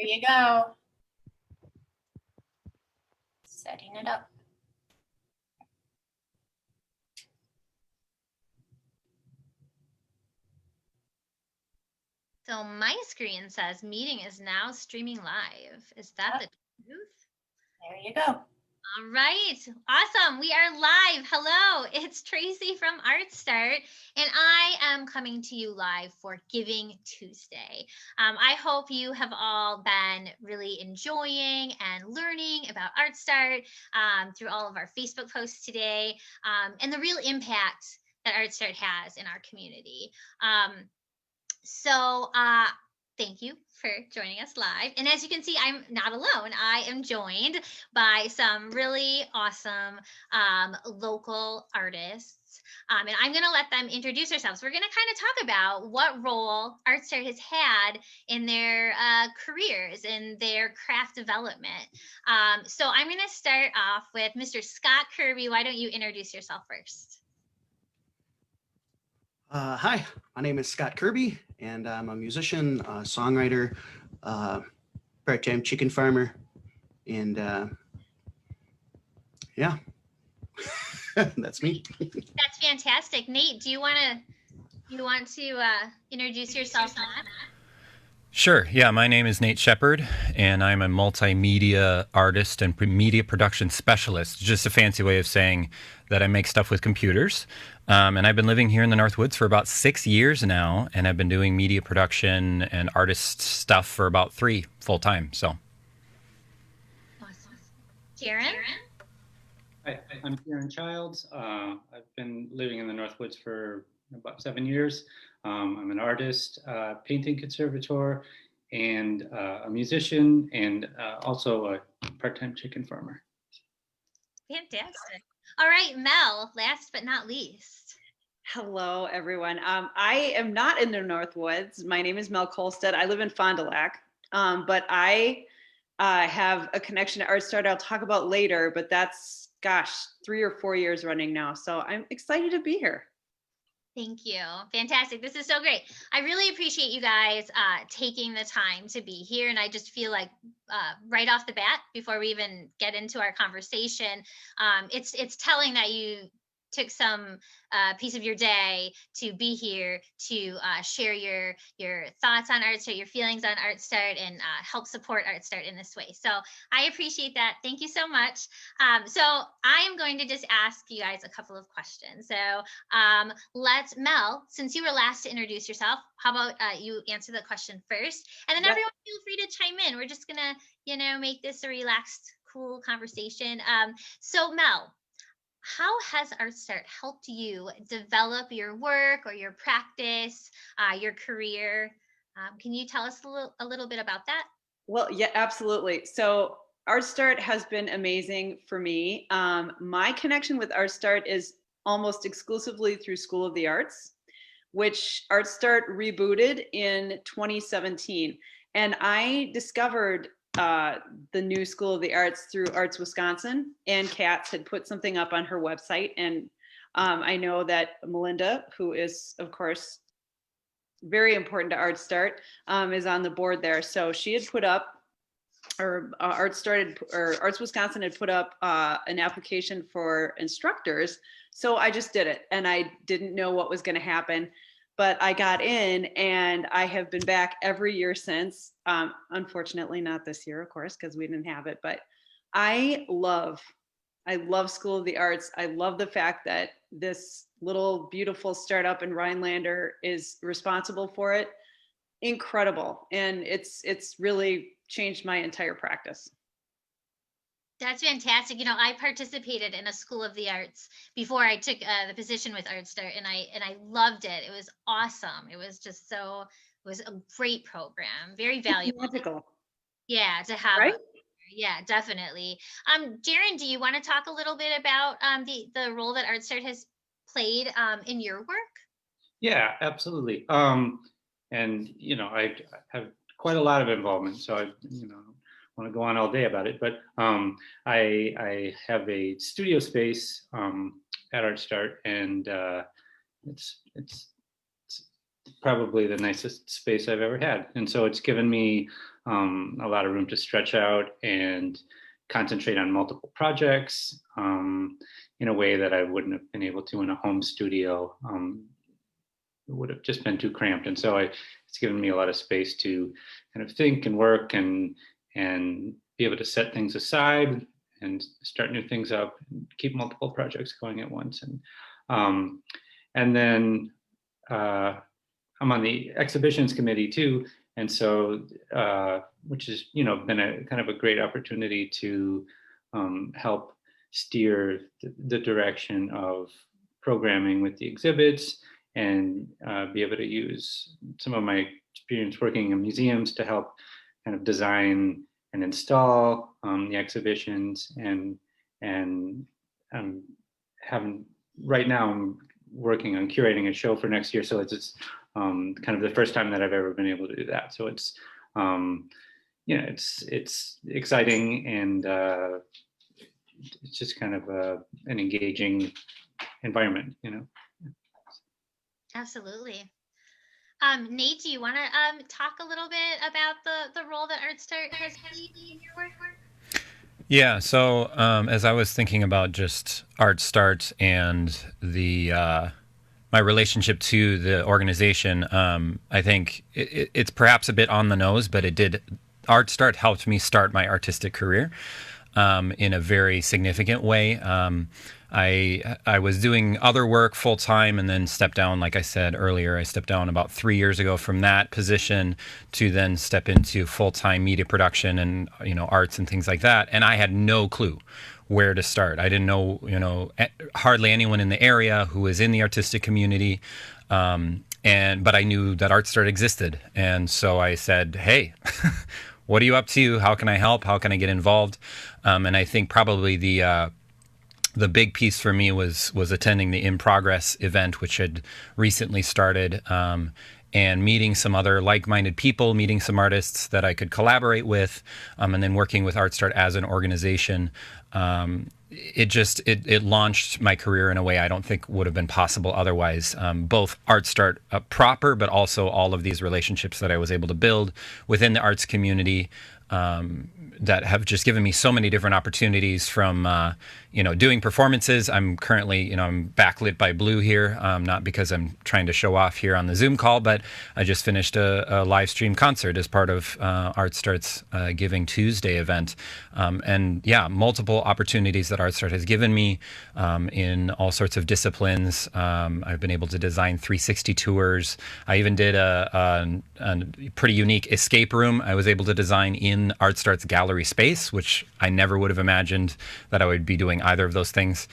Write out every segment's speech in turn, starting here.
There you go. Setting it up. So my screen says meeting is now streaming live. Is that the truth? There you go. All right, awesome. We are live. Hello, it's Tracy from ArtStart, and I am coming to you live for Giving Tuesday. I hope you have all been really enjoying and learning about ArtStart through all of our Facebook posts today, and the real impact that ArtStart has in our community. Thank you for joining us live. And as you can see, I'm not alone. I am joined by some really awesome local artists. And I'm going to let them introduce themselves. We're going to kind of talk about what role ArtStart has had in their careers, in their craft development. So I'm going to start off with Mr. Scott Kirby. Why don't you introduce yourself first? Hi, my name is Scott Kirby, and I'm a musician, songwriter, part-time chicken farmer, and yeah, that's me. That's fantastic. Nate, do you want to introduce yourself, Matt? Sure. Yeah, my name is Nate Shepard, and I'm a multimedia artist and media production specialist. Just a fancy way of saying that I make stuff with computers. And I've been living here in the Northwoods for about 6 years now, and I've been doing media production and artist stuff for about 3 full time. So. Awesome. Jaron? Hi, I'm Jaron Childs. I've been living in the Northwoods for about 7 years. I'm an artist, painting conservator, and a musician, and also a part-time chicken farmer. Fantastic. All right, Mel, last but not least. Hello, everyone. I am not in the Northwoods. My name is Mel Kolstad. I live in Fond du Lac, but I have a connection to ArtStart I'll talk about later, but that's, gosh, 3 or 4 years running now. So I'm excited to be here. Thank you. Fantastic. This is so great. I really appreciate you guys taking the time to be here. And I just feel like right off the bat, before we even get into our conversation, it's telling that you took some piece of your day to be here to share your thoughts on ArtStart, your feelings on ArtStart, and help support ArtStart in this way. So I appreciate that. Thank you so much. So I am going to just ask you guys a couple of questions. So Mel, since you were last to introduce yourself, how about you answer the question first, and then everyone feel free to chime in. We're just gonna, make this a relaxed, cool conversation. So Mel, how has ArtStart helped you develop your work or your practice, your career? Can you tell us a little bit about that? Well, yeah, absolutely. So ArtStart has been amazing for me. My connection with ArtStart is almost exclusively through School of the Arts, which ArtStart rebooted in 2017. And I discovered the new School of the Arts through Arts Wisconsin, and Katz had put something up on her website. And I know that Melinda, who is, of course, very important to ArtStart, is on the board there. So she had put up, or Arts Wisconsin had put up an application for instructors. So I just did it, and I didn't know what was going to happen. But I got in, and I have been back every year since. Unfortunately, not this year, of course, because we didn't have it. But I love School of the Arts. I love the fact that this little beautiful startup in Rhinelander is responsible for it. Incredible, and it's really changed my entire practice. That's fantastic. I participated in a School of the Arts before I took the position with ArtStart, and I loved it. It was awesome. It was just it was a great program, very valuable. Magical. Yeah, to have. Right? Yeah, definitely. Jaron, do you want to talk a little bit about the role that ArtStart has played in your work? Yeah, absolutely. And I have quite a lot of involvement, so I want to go on all day about it, but I have a studio space at ArtStart, and it's probably the nicest space I've ever had. And so it's given me a lot of room to stretch out and concentrate on multiple projects in a way that I wouldn't have been able to in a home studio. It would have just been too cramped. And so it's given me a lot of space to kind of think and work and be able to set things aside and start new things up and keep multiple projects going at once. And then I'm on the exhibitions committee too. And so, which has, been a kind of a great opportunity to help steer the direction of programming with the exhibits and be able to use some of my experience working in museums to help kind of design and install the exhibitions. And I'm right now I'm working on curating a show for next year. So it's kind of the first time that I've ever been able to do that. So it's it's exciting, and it's just kind of an engaging environment, Absolutely. Nate, do you want to talk a little bit about the role that ArtStart has played in your work? Yeah, so as I was thinking about just ArtStart and the my relationship to the organization, I think it's perhaps a bit on the nose, but ArtStart helped me start my artistic career in a very significant way. I was doing other work full time and then stepped down. Like I said earlier, I stepped down about 3 years ago from that position to then step into full time media production and arts and things like that. And I had no clue where to start. I didn't know hardly anyone in the area who was in the artistic community. But I knew that ArtStart existed, and so I said, "Hey, what are you up to? How can I help? How can I get involved?" And I think probably the big piece for me was attending the In Progress event, which had recently started, and meeting some other like-minded people, meeting some artists that I could collaborate with, and then working with ArtStart as an organization. It launched my career in a way I don't think would have been possible otherwise. Both ArtStart proper, but also all of these relationships that I was able to build within the arts community that have just given me so many different opportunities from, doing performances. I'm currently, I'm backlit by blue here, not because I'm trying to show off here on the Zoom call, but I just finished a live stream concert as part of ArtStart's Giving Tuesday event. And yeah, multiple opportunities that ArtStart has given me in all sorts of disciplines. I've been able to design 360 tours. I even did a pretty unique escape room I was able to design in ArtStart's gallery space, which I never would have imagined that I would be doing either of those things.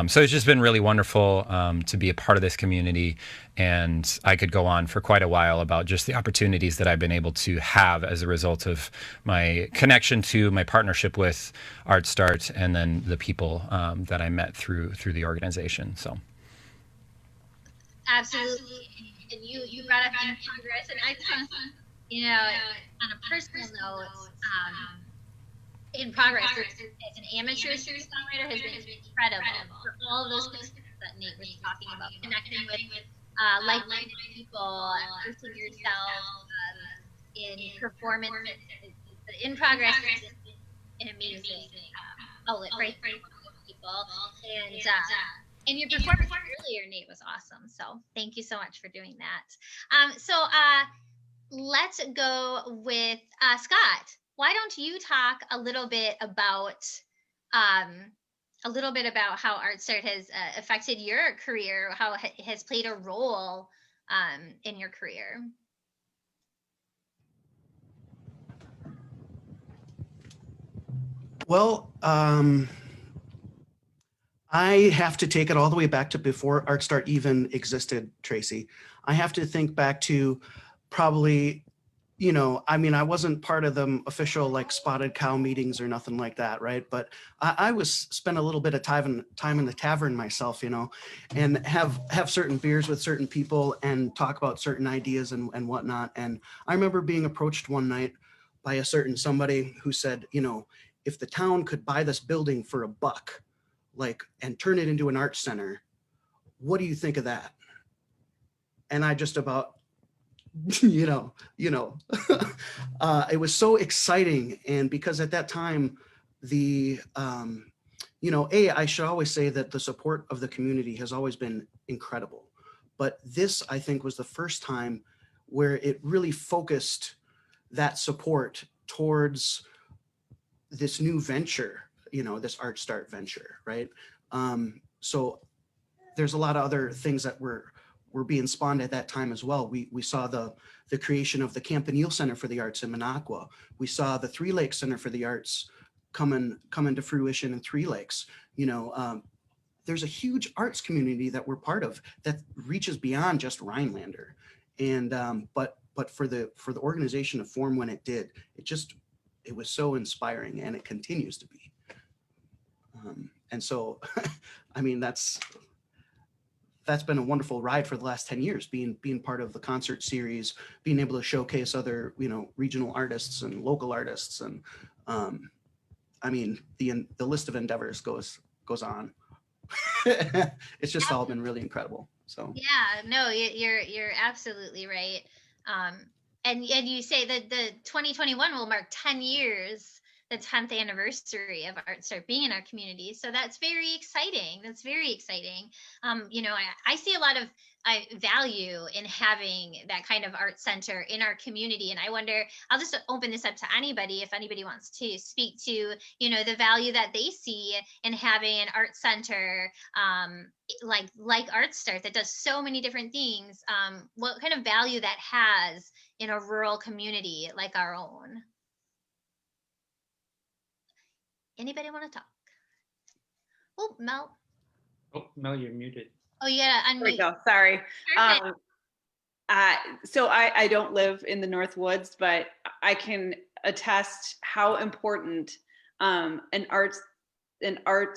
So it's just been really wonderful to be a part of this community. And I could go on for quite a while about just the opportunities that I've been able to have as a result of my connection to, my partnership with ArtStart, and then the people that I met through the organization. So. Absolutely. And you brought up In Progress, and I just, on a personal note, In Progress as an amateur songwriter has been incredible for all of those things that Nate was talking about, connecting with like-minded people, immersing yourself in performance. The In Progress is an amazing outlet for people, and your performance earlier, Nate, was awesome. So thank you so much for doing that. So let's go with Scott. Why don't you talk a little bit about how ArtStart has affected your career, how it has played a role in your career? Well, I have to take it all the way back to before ArtStart even existed, Tracy. I have to think back to probably, I wasn't part of the official like Spotted Cow meetings or nothing like that, right? But I spent a little bit of time in the tavern myself, and have certain beers with certain people and talk about certain ideas and whatnot. And I remember being approached one night by a certain somebody who said, if the town could buy this building for $1, and turn it into an art center, what do you think of that? And I just about It was so exciting. And because at that time, the, I should always say that the support of the community has always been incredible. But this, I think, was the first time where it really focused that support towards this new venture, this ArtStart venture, right? So there's a lot of other things that were being spawned at that time as well. We saw the creation of the Campanile Center for the Arts in Minocqua. We saw the Three Lakes Center for the Arts come into fruition in Three Lakes. There's a huge arts community that we're part of that reaches beyond just Rhinelander. And but for the organization to form when it did, it was so inspiring, and it continues to be. And so, I mean, that's been a wonderful ride for the last 10 years, being part of the concert series, being able to showcase other, regional artists and local artists. And I mean, the list of endeavors goes on. It's just all been really incredible. So yeah, no, you're absolutely right. And you say that the 2021 will mark 10 years, the 10th anniversary of ArtStart being in our community. So that's very exciting. That's very exciting. I see a lot of value in having that kind of art center in our community. And I wonder, I'll just open this up to anybody, if anybody wants to speak to, the value that they see in having an art center like ArtStart that does so many different things. What kind of value that has in a rural community like our own? Anybody want to talk? Oh, Mel. Oh, Mel, you're muted. Oh, you gotta unmute. There we go. Sorry. Perfect. So I don't live in the North Woods, but I can attest how important an art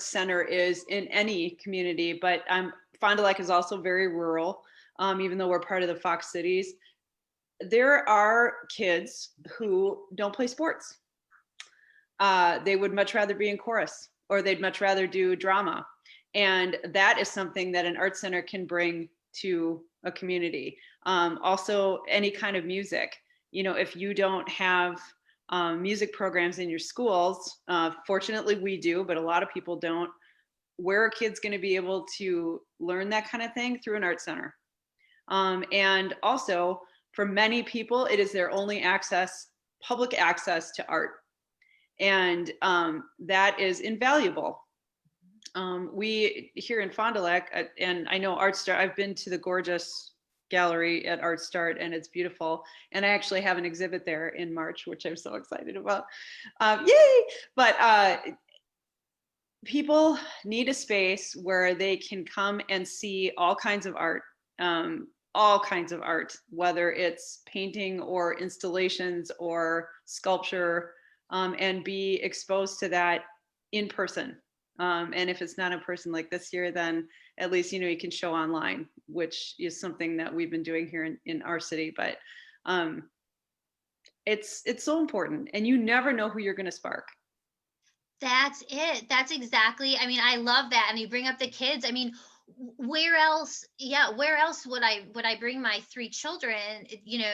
center is in any community. But Fond du Lac is also very rural, even though we're part of the Fox Cities. There are kids who don't play sports. They would much rather be in chorus, or they'd much rather do drama. And that is something that an art center can bring to a community. Also, any kind of music. If you don't have music programs in your schools, fortunately we do, but a lot of people don't. Where are kids going to be able to learn that kind of thing? Through an art center. And also, for many people, it is their only public access to art. And that is invaluable. We here in Fond du Lac, and I know ArtStart, I've been to the gorgeous gallery at ArtStart, and it's beautiful. And I actually have an exhibit there in March, which I'm so excited about. Yay! But people need a space where they can come and see all kinds of art, whether it's painting or installations or sculpture, and be exposed to that in person. And if it's not in person like this year, then at least, you can show online, which is something that we've been doing here in our city. But it's so important, and you never know who you're going to spark. That's it. That's exactly. I mean, I love that. And you bring up the kids. I mean, where else would I bring my 3 children,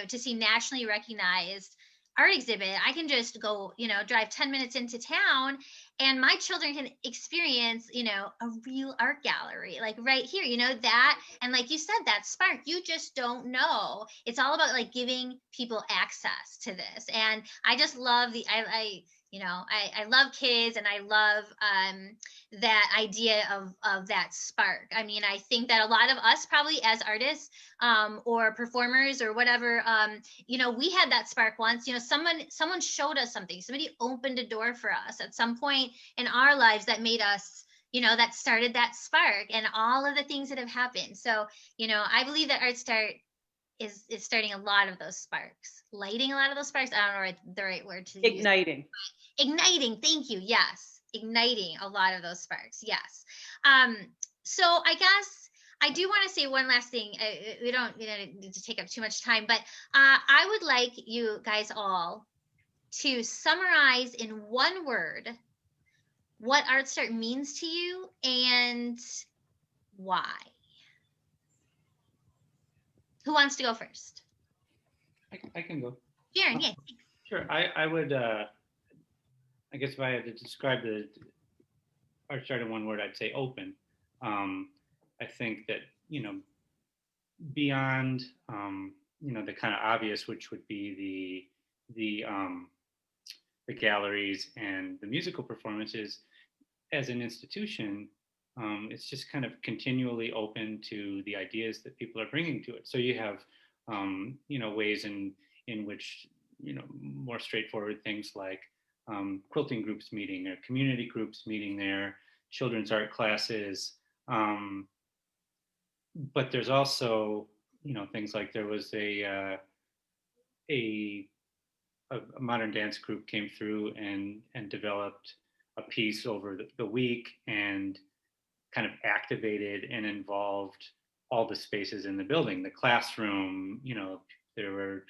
to see nationally recognized art exhibit? I can just go, drive 10 minutes into town, and my children can experience, a real art gallery, like right here, that. And like you said, that spark, you just don't know. It's all about like giving people access to this. And I just love I love kids, and I love that idea of that spark. I mean, I think that a lot of us probably as artists or performers or whatever, we had that spark once. Someone showed us something. Somebody opened a door for us at some point in our lives that made us, that started that spark, and all of the things that have happened. So, I believe that ArtStart is starting a lot of those sparks, lighting a lot of those sparks. I don't know the right word to use. Igniting. Thank you. Yes. Igniting a lot of those sparks. Yes. So I guess I do want to say one last thing. We don't need to take up too much time, but I would like you guys all to summarize in one word what ArtStart means to you and why. Who wants to go first? I can go. Sharon, yeah. Sure. I would, I guess if I had to describe the ArtStart in one word, I'd say open. I think that, beyond, the kind of obvious, which would be the galleries and the musical performances, as an institution, it's just kind of continually open to the ideas that people are bringing to it. So you have, ways in which, more straightforward things like quilting groups meeting or community groups meeting there, children's art classes. But there's also, things like there was a modern dance group came through and developed a piece over the week and kind of activated and involved all the spaces in the building. The classroom, there were,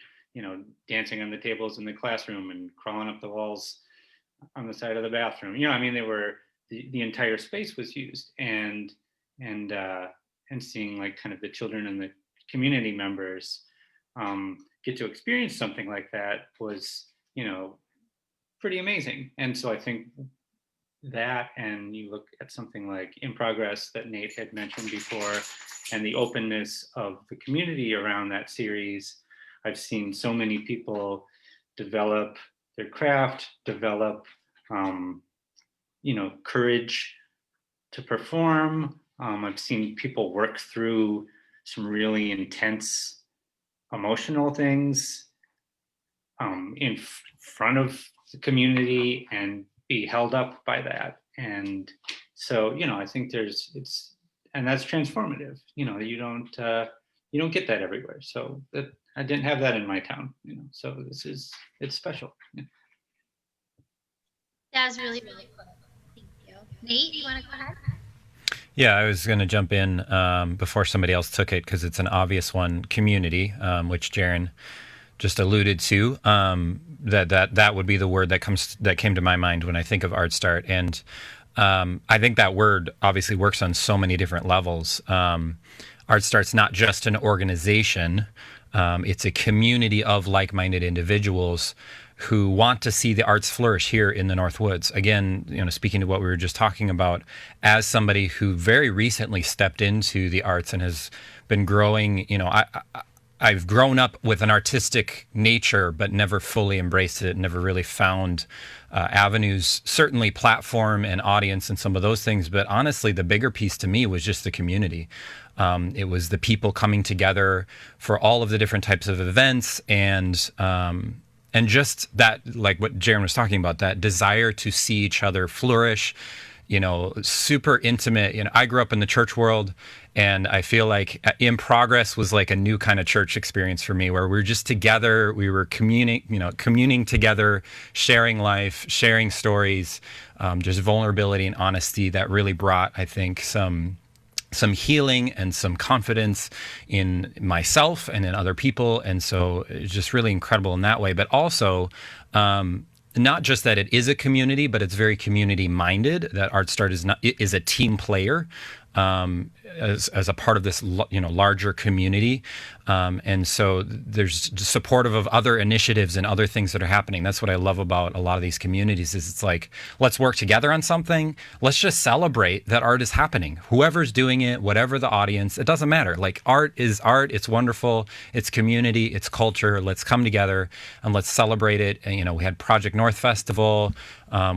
dancing on the tables in the classroom and crawling up the walls on the side of the bathroom. They were the entire space was used, and seeing like kind of the children and the community members get to experience something like that was, pretty amazing. And so I think that, and you look at something like In Progress that Nate had mentioned before, and the openness of the community around that series. I've seen so many people develop their craft, develop, courage to perform. I've seen people work through some really intense emotional things in front of the community and be held up by that. And so, I think and that's transformative. You don't get that everywhere. So that I didn't have that in my town, so it's special. Yeah. That was really, really cool. Thank you. Nate, you want to go ahead? Yeah, I was going to jump in before somebody else took it because it's an obvious one. Community, which Jaron just alluded to. That would be the word that came to my mind when I think of ArtStart, and I think that word obviously works on so many different levels. ArtStart's not just an organization; it's a community of like-minded individuals who want to see the arts flourish here in the Northwoods. Again, speaking to what we were just talking about, as somebody who very recently stepped into the arts and has been growing, I've grown up with an artistic nature, but never fully embraced it, never really found avenues, certainly platform and audience and some of those things. But honestly, the bigger piece to me was just the community. It was the people coming together for all of the different types of events and just that, like what Jaron was talking about, that desire to see each other flourish, super intimate. I grew up in the church world, and I feel like In Progress was like a new kind of church experience for me, where we were just together, we were communing together, sharing life, sharing stories, just vulnerability and honesty that really brought, I think, some healing and some confidence in myself and in other people. And so it's just really incredible in that way. But also, not just that it is a community, but it's very community minded, that ArtStart is a team player. As a part of this, larger community. And so there's supportive of other initiatives and other things that are happening. That's what I love about a lot of these communities is it's like, let's work together on something. Let's just celebrate that art is happening. Whoever's doing it, whatever the audience, it doesn't matter. Like, art is art. It's wonderful. It's community. It's culture. Let's come together and let's celebrate it. And, we had Project North Festival.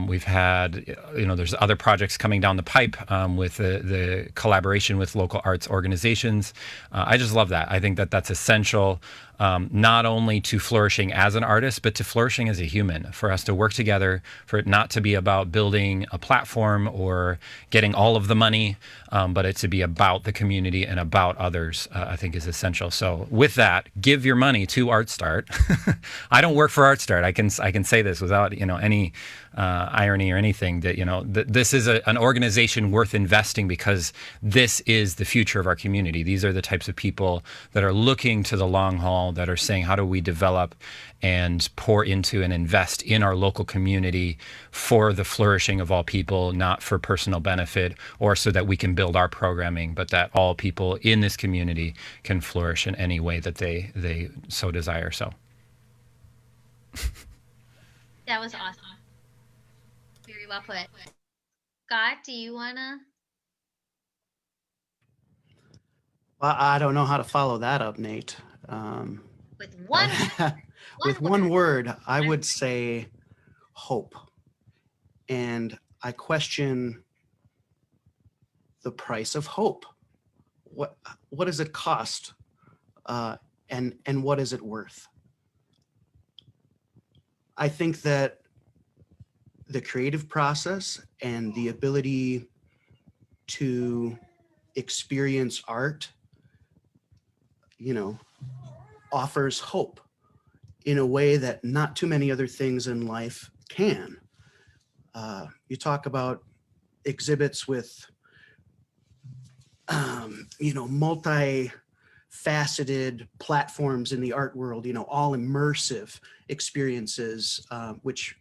We've had, there's other projects coming down the pipe with the collaboration with local arts organizations. I just love that. I think that that's essential, not only to flourishing as an artist, but to flourishing as a human, for us to work together, for it not to be about building a platform or getting all of the money, but it to be about the community and about others, I think is essential. So with that, give your money to ArtStart. I don't work for ArtStart. I can say this without, any irony or anything, that, this is an organization worth investing because this is the future of our community. These are the types of people that are looking to the long haul, that are saying, how do we develop and pour into and invest in our local community for the flourishing of all people, not for personal benefit or so that we can build our programming, but that all people in this community can flourish in any way that they so desire. So That was awesome. Very well put. Scott, do you wanna? Well, I don't know how to follow that up, Nate. With one With one word, I would say hope. And I question the price of hope. What does it cost? And what is it worth? I think that the creative process and the ability to experience art, offers hope in a way that not too many other things in life can. You talk about exhibits with, multi-faceted platforms in the art world, all immersive experiences, which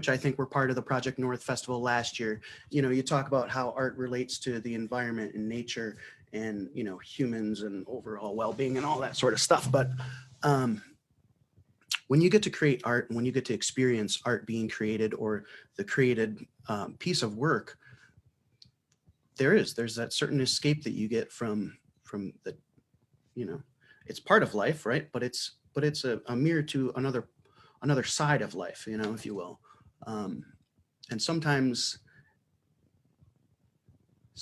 I think were part of the Project North Festival last year. You talk about how art relates to the environment and nature and, humans and overall well-being and all that sort of stuff. But when you get to create art, and when you get to experience art being created or the created piece of work, there's that certain escape that you get from the, it's part of life, right? But it's a mirror to another side of life, if you will. And sometimes,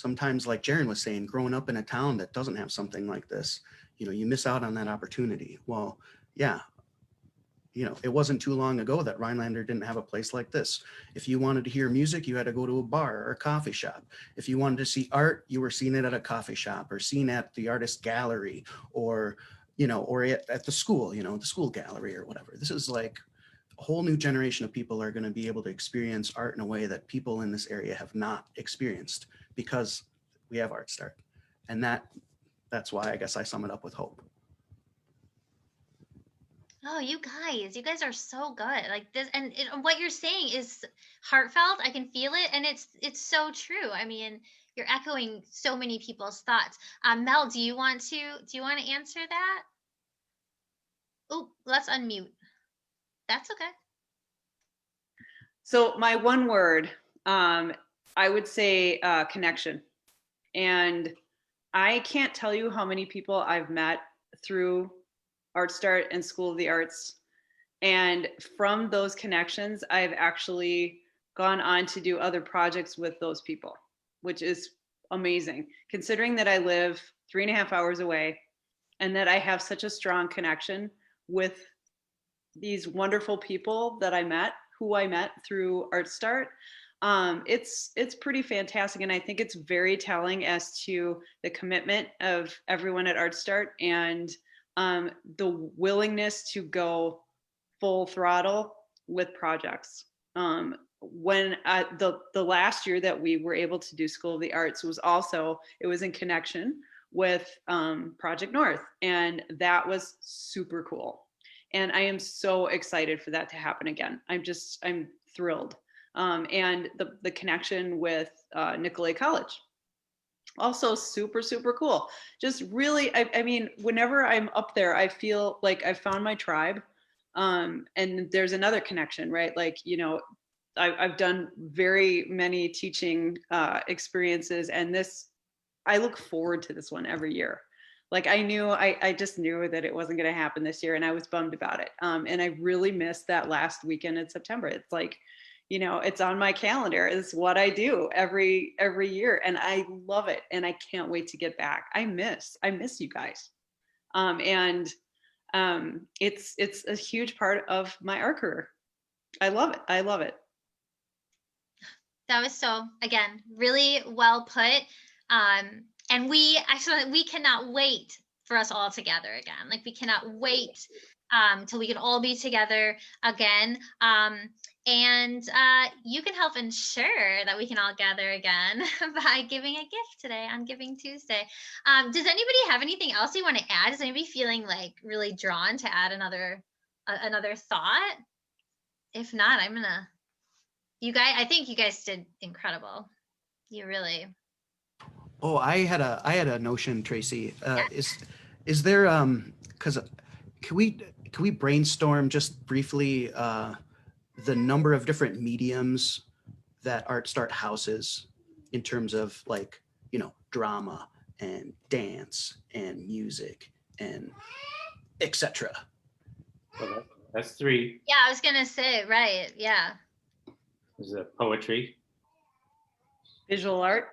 like Jaron was saying, growing up in a town that doesn't have something like this, you miss out on that opportunity. Well, yeah, it wasn't too long ago that Rhinelander didn't have a place like this. If you wanted to hear music, you had to go to a bar or a coffee shop. If you wanted to see art, you were seeing it at a coffee shop or seen at the artist gallery or, or at the school, the school gallery or whatever. This is like a whole new generation of people are going to be able to experience art in a way that people in this area have not experienced because we have ArtStart. And that's why I guess I sum it up with hope. Oh, you guys are so good. Like this, and what you're saying is heartfelt. I can feel it, and it's so true. I mean, you're echoing so many people's thoughts. Mel, do you want to answer that? Oh, let's unmute. That's okay. So my one word, I would say connection. And I can't tell you how many people I've met through ArtStart and School of the Arts. And from those connections, I've actually gone on to do other projects with those people, which is amazing. Considering that I live 3.5 hours away and that I have such a strong connection with these wonderful people that who I met through ArtStart, it's pretty fantastic. And I think it's very telling as to the commitment of everyone at ArtStart and the willingness to go full throttle with projects. When the last year that we were able to do School of the Arts it was in connection with Project North, and that was super cool. And I am so excited for that to happen again. I'm thrilled. And the connection with Nicolet College, also super, super cool. Just really, I mean, whenever I'm up there, I feel like I've found my tribe. And there's another connection, right? Like, I've done very many teaching experiences, and I look forward to this one every year. Like I just knew that it wasn't going to happen this year, and I was bummed about it. And I really missed that last weekend in September. It's like, it's on my calendar. It's what I do every year, and I love it. And I can't wait to get back. I miss you guys. And it's a huge part of my art career. I love it. I love it. That was so, again, really well put. And we cannot wait for us all together again. Like, we cannot wait till we can all be together again. And you can help ensure that we can all gather again by giving a gift today on Giving Tuesday. Does anybody have anything else they want to add? Is anybody feeling like really drawn to add another thought? If not, I think you guys did incredible. You really. Oh, I had a notion, Tracy. Is there, because can can we brainstorm just briefly the number of different mediums that ArtStart houses in terms of like, you know, drama and dance and music and etc. So that's 3. Yeah, I was gonna say, right, yeah. There's a poetry, Visual art.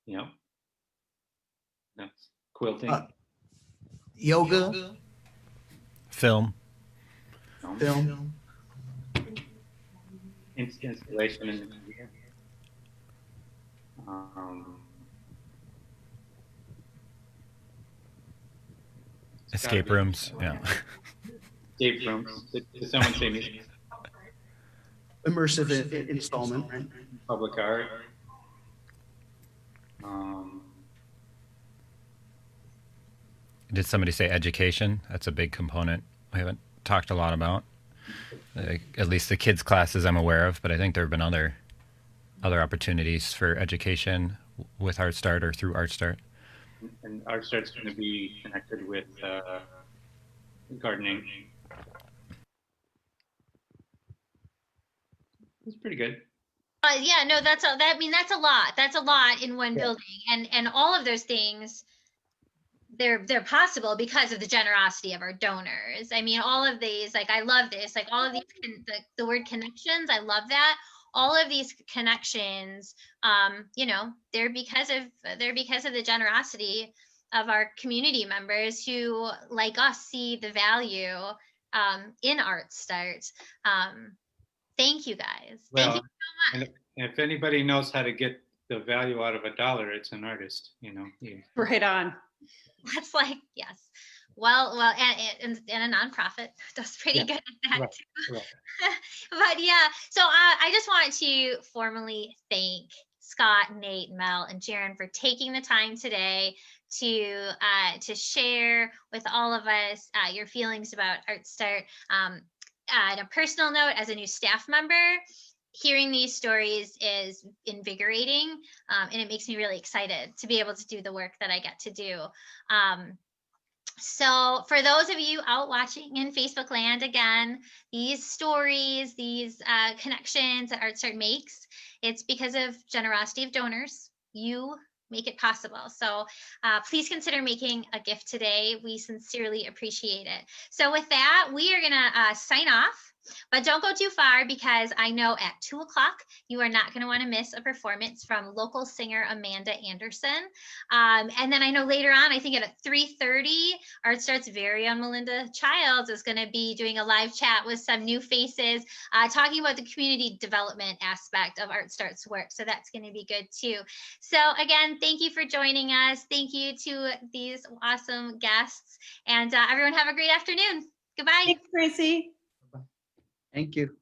you know, that's quilting, Yoga, Film. film, installation in the media. It's gotta Escape be- rooms. Yeah. Escape rooms. Did someone say me? immersive installment, right? Public art. Did somebody say education? That's a big component we haven't talked a lot about. At least the kids' classes I'm aware of, but I think there have been other opportunities for education with ArtStart or through ArtStart. And ArtStart's going to be connected with gardening. It's pretty good. Yeah, no, that's a lot. That's a lot in one Yeah. building, and all of those things, they're possible because of the generosity of our donors. I mean, all of these, like, I love this, like all of these, the word connections, I love that. All of these connections, you know, they're because of the generosity of our community members who, like us, see the value in ArtStart. Thank you guys. Thank you Well, so much. and if anybody knows how to get the value out of $1, it's an artist, you know. Right on. That's like, yes. Well, and a nonprofit does pretty good at that right, too. right. But yeah, so I just want to formally thank Scott, Nate, Mel, and Jaron for taking the time today to share with all of us your feelings about ArtStart. On a personal note, as a new staff member, hearing these stories is invigorating, and it makes me really excited to be able to do the work that I get to do. So for those of you out watching in Facebook land, again, these stories, these connections that ArtStart makes, it's because of generosity of donors. You make it possible. So please consider making a gift today. We sincerely appreciate it. So with that, we are gonna sign off. But don't go too far, because I know at 2 o'clock, you are not going to want to miss a performance from local singer Amanda Anderson. And then I know later on, I think at 3:30, ArtStart's very own Melinda Childs is going to be doing a live chat with some new faces, talking about the community development aspect of ArtStart's work. So that's going to be good too. So again, thank you for joining us. Thank you to these awesome guests. And everyone have a great afternoon. Goodbye. Thanks, Tracy. Thank you.